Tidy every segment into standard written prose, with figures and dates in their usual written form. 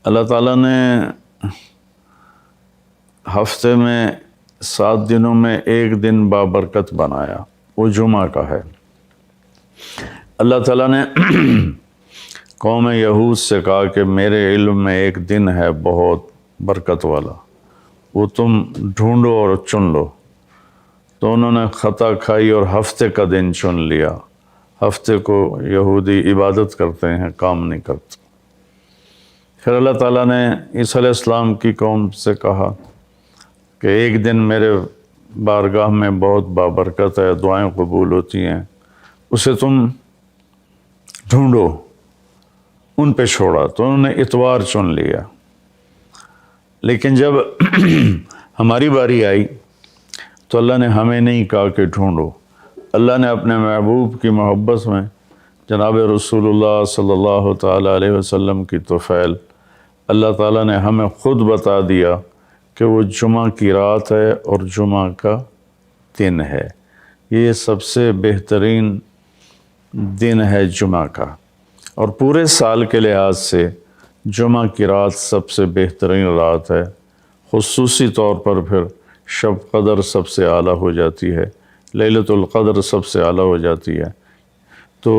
اللہ تعالیٰ نے ہفتے میں 7 دنوں میں ایک دن بابرکت بنایا، وہ جمعہ کا ہے۔ اللہ تعالیٰ نے قوم یہود سے کہا کہ میرے علم میں ایک دن ہے بہت برکت والا، وہ تم ڈھونڈو اور چن لو۔ تو انہوں نے خطا کھائی اور ہفتے کا دن چن لیا۔ ہفتے کو یہودی عبادت کرتے ہیں، کام نہیں کرتے۔ پھر اللہ تعالیٰ نے عیسیٰ علیہ السلام کی قوم سے کہا کہ ایک دن میرے بارگاہ میں بہت بابرکت ہے، دعائیں قبول ہوتی ہیں، اسے تم ڈھونڈو۔ ان پہ چھوڑا تو انہوں نے اتوار چن لیا۔ لیکن جب ہماری باری آئی تو اللہ نے ہمیں نہیں کہا کہ ڈھونڈو۔ اللہ نے اپنے محبوب کی محبت میں جناب رسول اللہ صلی اللہ تعالیٰ علیہ وسلم کی طفیل اللہ تعالیٰ نے ہمیں خود بتا دیا کہ وہ جمعہ کی رات ہے اور جمعہ کا دن ہے۔ یہ سب سے بہترین دن ہے جمعہ کا، اور پورے سال کے لحاظ سے جمعہ کی رات سب سے بہترین رات ہے۔ خصوصی طور پر پھر شب قدر سب سے اعلیٰ ہو جاتی ہے، لیلۃ القدر سب سے اعلیٰ ہو جاتی ہے۔ تو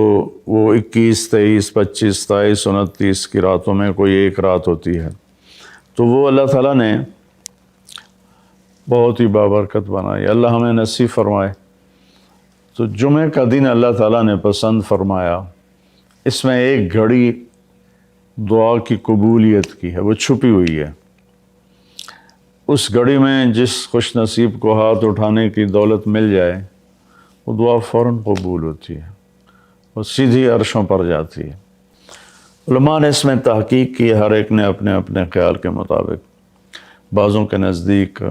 وہ 21، 23، 25، 27، 29 کی راتوں میں کوئی ایک رات ہوتی ہے، تو وہ اللہ تعالیٰ نے بہت ہی بابرکت بنائی۔ اللہ ہمیں نصیب فرمائے۔ تو جمعہ کا دن اللہ تعالیٰ نے پسند فرمایا۔ اس میں ایک گھڑی دعا کی قبولیت کی ہے، وہ چھپی ہوئی ہے۔ اس گھڑی میں جس خوش نصیب کو ہاتھ اٹھانے کی دولت مل جائے، وہ دعا فوراً قبول ہوتی ہے، وہ سیدھی عرشوں پر جاتی ہے۔ علماء نے اس میں تحقیق کی، ہر ایک نے اپنے اپنے خیال کے مطابق۔ بعضوں کے نزدیک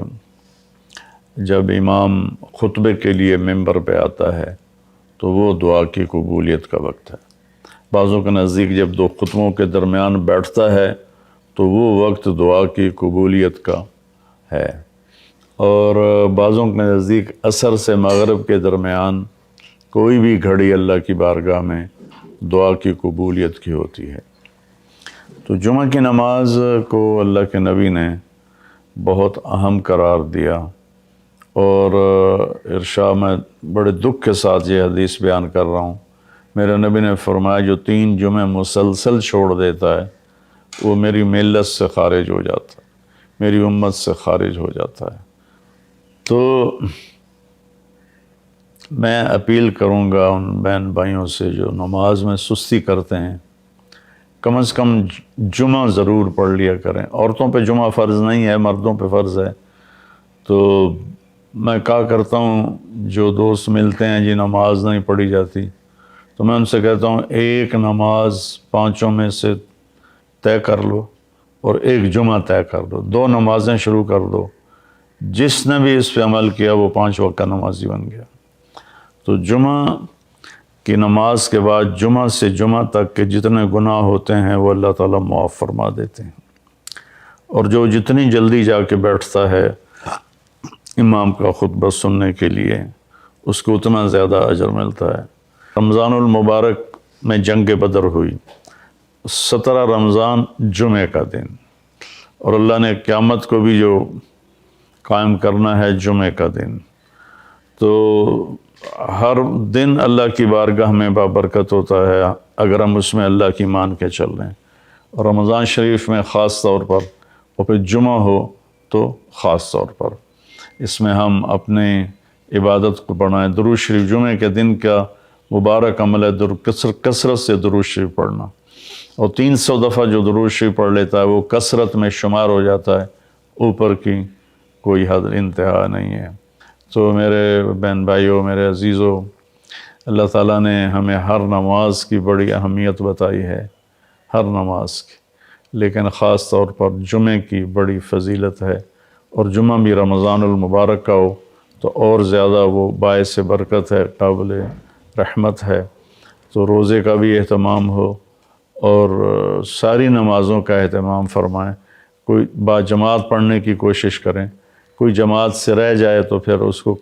جب امام خطبے کے لیے ممبر پہ آتا ہے تو وہ دعا کی قبولیت کا وقت ہے۔ بعضوں کے نزدیک جب 2 خطبوں کے درمیان بیٹھتا ہے تو وہ وقت دعا کی قبولیت کا ہے۔ اور بعضوں کے نزدیک عصر سے مغرب کے درمیان کوئی بھی گھڑی اللہ کی بارگاہ میں دعا کی قبولیت کی ہوتی ہے۔ تو جمعہ کی نماز کو اللہ کے نبی نے بہت اہم قرار دیا، اور ارشاد میں بڑے دکھ کے ساتھ یہ حدیث بیان کر رہا ہوں۔ میرے نبی نے فرمایا جو 3 جمعے مسلسل چھوڑ دیتا ہے وہ میری ملت سے خارج ہو جاتا ہے، میری امت سے خارج ہو جاتا ہے۔ تو میں اپیل کروں گا ان بہن بھائیوں سے جو نماز میں سستی کرتے ہیں، کم از کم جمعہ ضرور پڑھ لیا کریں۔ عورتوں پہ جمعہ فرض نہیں ہے، مردوں پہ فرض ہے۔ تو میں کہا کرتا ہوں، جو دوست ملتے ہیں جی نماز نہیں پڑھی جاتی، تو میں ان سے کہتا ہوں ایک نماز 5 میں سے طے کر لو اور ایک جمعہ طے کر دو، 2 نمازیں شروع کر دو۔ جس نے بھی اس پہ عمل کیا وہ 5 وقت کا نمازی بن گیا۔ تو جمعہ کی نماز کے بعد جمعہ سے جمعہ تک کے جتنے گناہ ہوتے ہیں وہ اللہ تعالیٰ معاف فرما دیتے ہیں، اور جو جتنی جلدی جا کے بیٹھتا ہے امام کا خطبہ سننے کے لیے، اس کو اتنا زیادہ اجر ملتا ہے۔ رمضان المبارک میں جنگ بدر ہوئی، 17 رمضان جمعہ کا دن، اور اللہ نے قیامت کو بھی جو قائم کرنا ہے جمعہ کا دن۔ تو ہر دن اللہ کی بارگاہ میں بابرکت ہوتا ہے اگر ہم اس میں اللہ کی مان کے چل رہے ہیں، اور رمضان شریف میں خاص طور پر، اور پھر جمعہ ہو تو خاص طور پر اس میں ہم اپنے عبادت کو بڑھائیں۔ درود شریف جمعہ کے دن کا مبارک عمل ہے، کثرت سے درود شریف پڑھنا، اور 300 دفعہ جو درود شریف پڑھ لیتا ہے وہ کثرت میں شمار ہو جاتا ہے، اوپر کی کوئی حد انتہا نہیں ہے۔ تو میرے بہن بھائیوں، میرے عزیزوں، اللہ تعالیٰ نے ہمیں ہر نماز کی بڑی اہمیت بتائی ہے، ہر نماز کی، لیکن خاص طور پر جمعہ کی بڑی فضیلت ہے، اور جمعہ بھی رمضان المبارک کا ہو تو اور زیادہ وہ باعث برکت ہے، قابل رحمت ہے۔ تو روزے کا بھی اہتمام ہو اور ساری نمازوں کا اہتمام فرمائیں، کوئی باجماعت پڑھنے کی کوشش کریں، کوئی جماعت سے رہ جائے تو پھر اس کو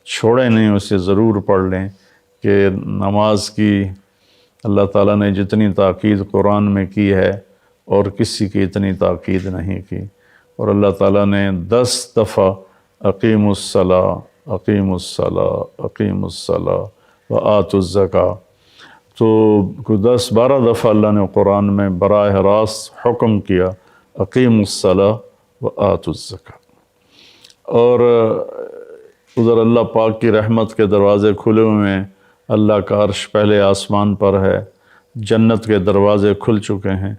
چھوڑیں نہیں، اسے ضرور پڑھ لیں کہ نماز کی اللہ تعالیٰ نے جتنی تاکید قرآن میں کی ہے اور کسی کی اتنی تاکید نہیں کی۔ اور اللہ تعالیٰ نے 10 دفعہ اقیم الصلاۃ، اقیم الصلاۃ، اقیم الصلاۃ وآتوا الزکاۃ، تو 10-12 دفعہ اللہ نے قرآن میں براہ راست حکم کیا اقیم الصلاۃ وآتوا الزکاۃ۔ اور ادھر اللہ پاک کی رحمت کے دروازے کھلے ہوئے ہیں، اللہ کا عرش پہلے آسمان پر ہے، جنت کے دروازے کھل چکے ہیں،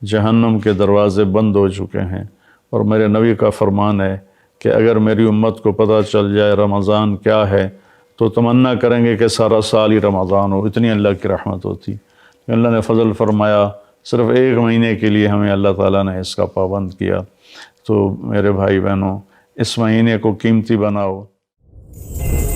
جہنم کے دروازے بند ہو چکے ہیں۔ اور میرے نبی کا فرمان ہے کہ اگر میری امت کو پتہ چل جائے رمضان کیا ہے تو تمنا کریں گے کہ سارا سال ہی رمضان ہو، اتنی اللہ کی رحمت ہوتی۔ اللہ نے فضل فرمایا، صرف 1 مہینے کے لیے ہمیں اللہ تعالیٰ نے اس کا پابند کیا۔ تو میرے بھائی بہنوں، اس مہینے کو قیمتی بناؤ۔